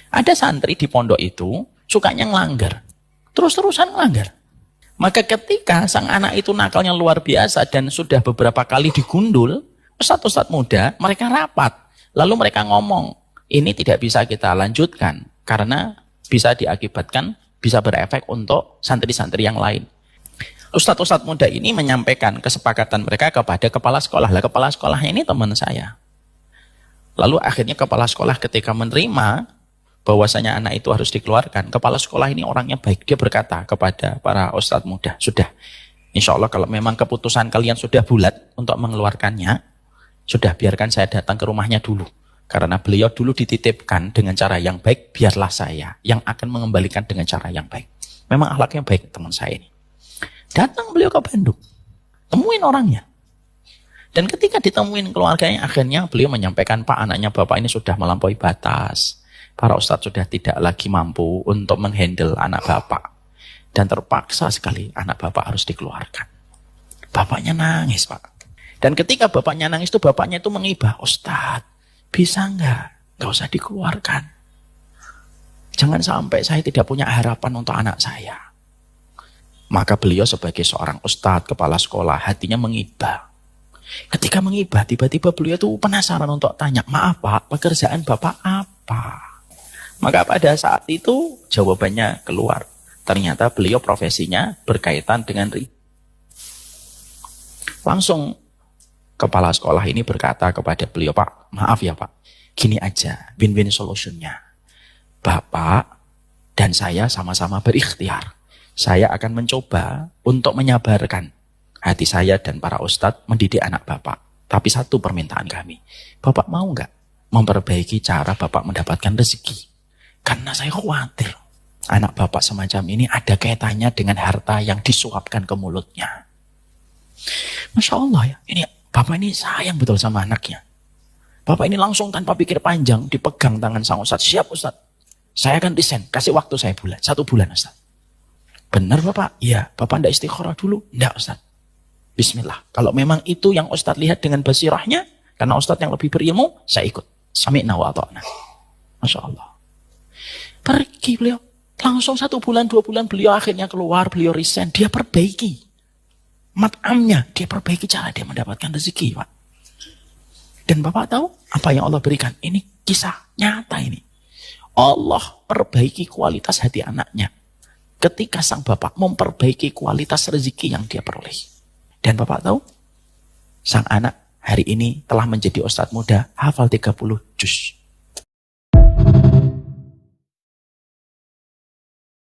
Ada santri di pondok itu sukanya ngelanggar. Terus-terusan ngelanggar. Maka ketika sang anak itu nakalnya luar biasa dan sudah beberapa kali digundul, ustadz-ustadz muda, mereka rapat. Lalu mereka ngomong, ini tidak bisa kita lanjutkan karena bisa diakibatkan, bisa berefek untuk santri-santri yang lain. Ustadz-ustadz muda ini menyampaikan kesepakatan mereka kepada kepala sekolah. Lah, kepala sekolahnya ini teman saya. Lalu akhirnya kepala sekolah ketika menerima bahwasanya anak itu harus dikeluarkan, kepala sekolah ini orangnya baik. Dia berkata kepada para ustadz muda, sudah, insya Allah kalau memang keputusan kalian sudah bulat untuk mengeluarkannya, sudah biarkan saya datang ke rumahnya dulu. Karena beliau dulu dititipkan dengan cara yang baik, biarlah saya yang akan mengembalikan dengan cara yang baik. Memang akhlaknya baik teman saya ini. Datang beliau ke Bandung, temuin orangnya. Dan ketika ditemuin keluarganya, akhirnya beliau menyampaikan, Pak, anaknya Bapak ini sudah melampaui batas. Para ustadz sudah tidak lagi mampu untuk menghandle anak Bapak. Dan terpaksa sekali anak Bapak harus dikeluarkan. Bapaknya nangis, Pak. Dan ketika bapaknya nangis itu, bapaknya itu mengibah, Ustadz, bisa nggak usah dikeluarkan. Jangan sampai saya tidak punya harapan untuk anak saya. Maka beliau sebagai seorang ustadz, kepala sekolah, hatinya mengibah. Ketika mengibah, tiba-tiba beliau itu penasaran untuk tanya, maaf Pak, pekerjaan Bapak apa? Maka pada saat itu jawabannya keluar. Ternyata beliau profesinya berkaitan dengan langsung kepala sekolah ini berkata kepada beliau, Pak, maaf ya Pak, gini aja, win-win solutionnya. Bapak dan saya sama-sama berikhtiar. Saya akan mencoba untuk menyabarkan hati saya dan para ustadz mendidik anak Bapak. Tapi satu permintaan kami, Bapak mau nggak memperbaiki cara Bapak mendapatkan rezeki? Karena saya khawatir anak Bapak semacam ini ada kaitannya dengan harta yang disuapkan ke mulutnya. Masya Allah ya, ini Bapak ini sayang betul sama anaknya. Bapak ini langsung tanpa pikir panjang dipegang tangan sang ustadz. Siap ustadz, saya akan resign, kasih waktu saya 1 bulan ustadz. Benar Bapak? Iya. Bapak tidak istikharah dulu? Tidak ustadz. Bismillah. Kalau memang itu yang ustadz lihat dengan basirahnya, karena ustadz yang lebih berilmu, saya ikut. Sami'na wa ata'na. Masya Allah. Pergi beliau. Langsung 1 bulan, 2 bulan beliau akhirnya keluar, beliau resign. Dia perbaiki mat'amnya, dia perbaiki cara dia mendapatkan rezeki, Pak. Dan Bapak tahu apa yang Allah berikan? Ini kisah nyata ini. Allah perbaiki kualitas hati anaknya. Ketika sang Bapak memperbaiki kualitas rezeki yang dia peroleh. Dan Bapak tahu, sang anak hari ini telah menjadi ustadz muda, hafal 30 juz.